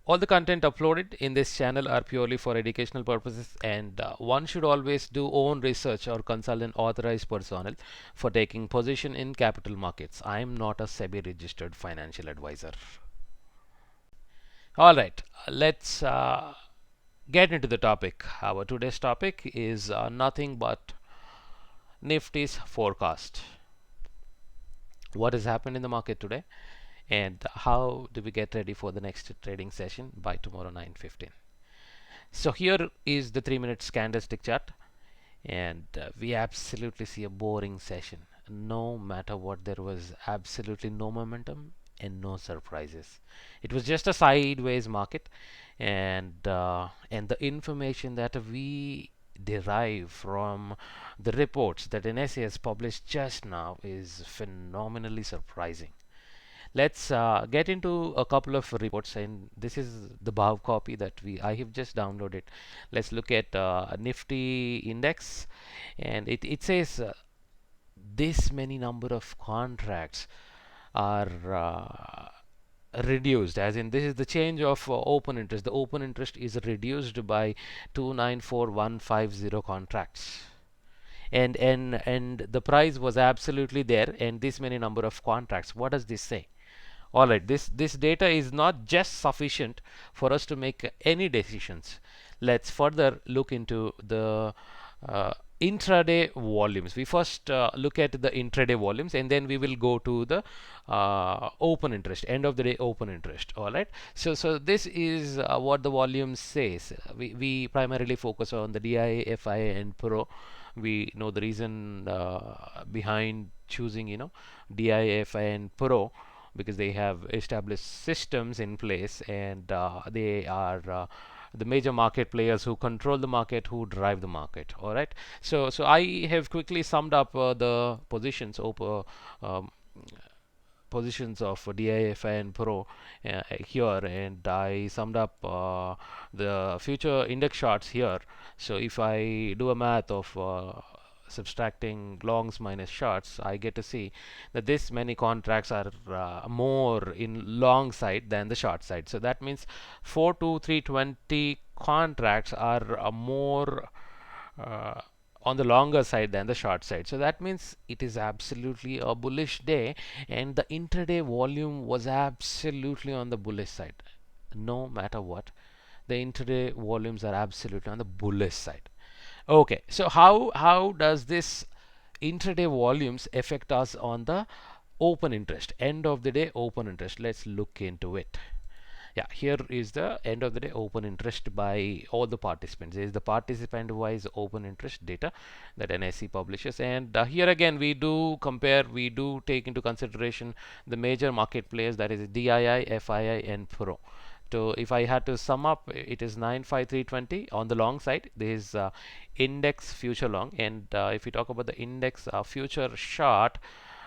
All the content uploaded in this channel are purely for educational purposes, and one should always do own research or consult an authorized personnel for taking position in capital markets. I am not a SEBI registered financial advisor. All right, let's get into the topic. Our today's topic is nothing but Nifty's forecast. What has happened in the market today, and how do we get ready for the next trading session by tomorrow 9:15. So here is the 3 minute candlestick chart, and we absolutely see a boring session. No matter what, there was absolutely no momentum and no surprises. It was just a sideways market, and the information that we derive from the reports that NSE has published just now is phenomenally surprising. Let's get into a couple of reports, and this is the BAV copy that I have just downloaded. Let's look at Nifty index, and it says this many number of contracts are reduced, as in this is the change of open interest. The open interest is reduced by 294150 contracts, and the price was absolutely there, and this many number of contracts. What does this say? All right, this data is not just sufficient for us to make any decisions. Let's further look into the intraday volumes. We first look at the intraday volumes, and then we will go to the open interest, end of the day open interest. All right, so this is what the volume says. We primarily focus on the DI, FI, and Pro. We know the reason behind choosing, DI, FI, and Pro, because they have established systems in place, and they are the major market players who control the market, who drive the market. All right, so I have quickly summed up the positions um, positions of DIFI and Pro here, and I summed up the future index charts here. So if I do a math of subtracting longs minus shorts, I get to see that this many contracts are more in long side than the short side. So that means 4 to 320 contracts are more uh, on the longer side than the short side. So that means it is absolutely a bullish day, and the intraday volume was absolutely on the bullish side. No matter what, the intraday volumes are absolutely on the bullish side. Okay, so how does this intraday volumes affect us on the open interest, end of the day open interest? Let's look into it. Yeah, here is the end of the day open interest by all the participants. This is the participant wise open interest data that NSE publishes, and here again we do compare, we do take into consideration the major market players, that is DII, FII, and Pro. So if I had to sum up, it is 95320 on the long side. This is index future long, and if we talk about the index future short,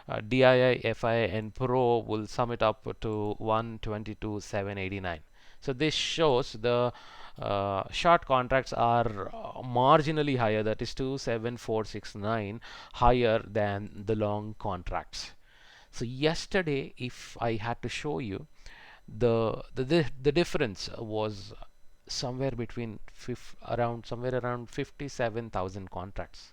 DII, FI, and Pro will sum it up to 122,789. So this shows the short contracts are marginally higher, that is 27469 higher than the long contracts. So yesterday, if I had to show you, the difference was somewhere around 57,000 contracts.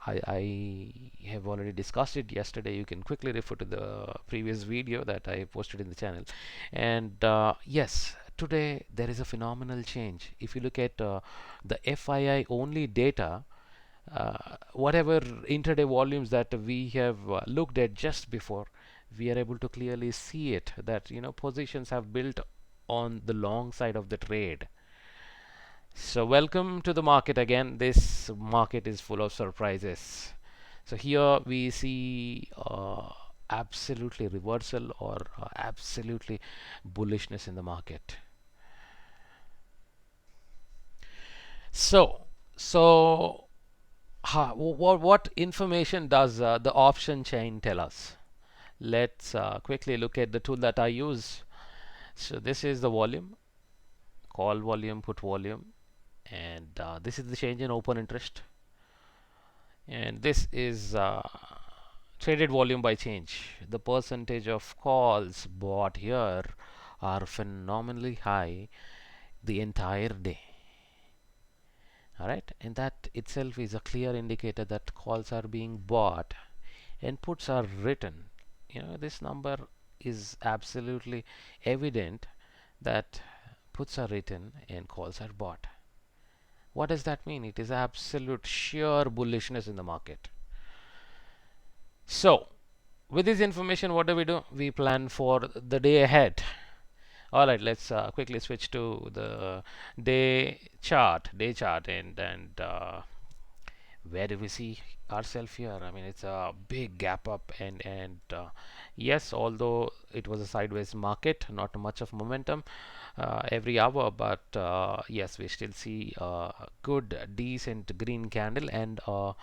I have already discussed it yesterday. You can quickly refer to the previous video that I posted in the channel. And yes, today there is a phenomenal change. If you look at the FII only data, whatever intraday volumes that we have looked at just before, we are able to clearly see it, that positions have built on the long side of the trade. So welcome to the market again. This market is full of surprises. So here we see absolutely reversal, or absolutely bullishness in the market. So what information does the option chain tell us? Let's quickly look at the tool that I use. So this is the volume, call volume, put volume, and this is the change in open interest, and this is traded volume by change, the percentage of calls bought here are phenomenally high the entire day. Alright, and that itself is a clear indicator that calls are being bought and puts are written. This number is absolutely evident that puts are written and calls are bought. What does that mean? It is absolute sheer bullishness in the market. So, with this information, what do? We plan for the day ahead. Alright, let's quickly switch to the day chart, and where do we see ourselves here? I mean, it's a big gap up, and yes, although it was a sideways market, not much of momentum every hour, but yes, we still see a good, decent green candle and a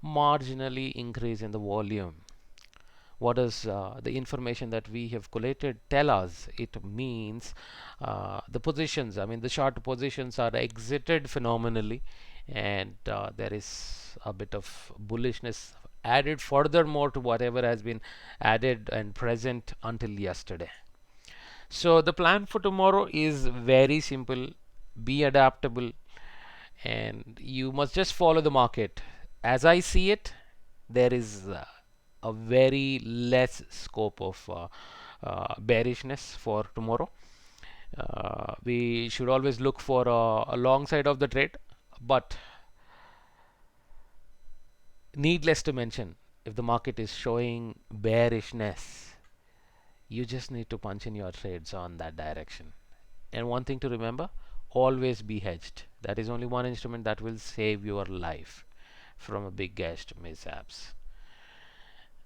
marginally increase in the volume. What does the information that we have collated tell us? It means the positions, I mean the short positions are exited phenomenally, and there is a bit of bullishness added furthermore to whatever has been added and present until yesterday. So the plan for tomorrow is very simple: be adaptable, and you must just follow the market. As I see it, there is a very less scope of bearishness for tomorrow. We should always look for a long side of the trade, but needless to mention, if the market is showing bearishness, you just need to punch in your trades on that direction. And one thing to remember, always be hedged. That is only one instrument that will save your life from a big gash mishaps.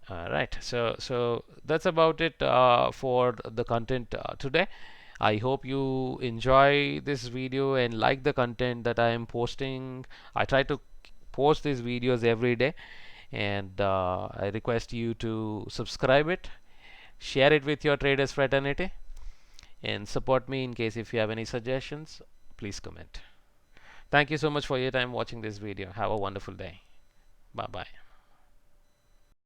Right, so that's about it for the content today. I hope you enjoy this video and like the content that I am posting. I try to post these videos every day, and I request you to subscribe it, share it with your traders fraternity, and support me in case if you have any suggestions. Please comment. Thank you so much for your time watching this video. Have a wonderful day. Bye bye.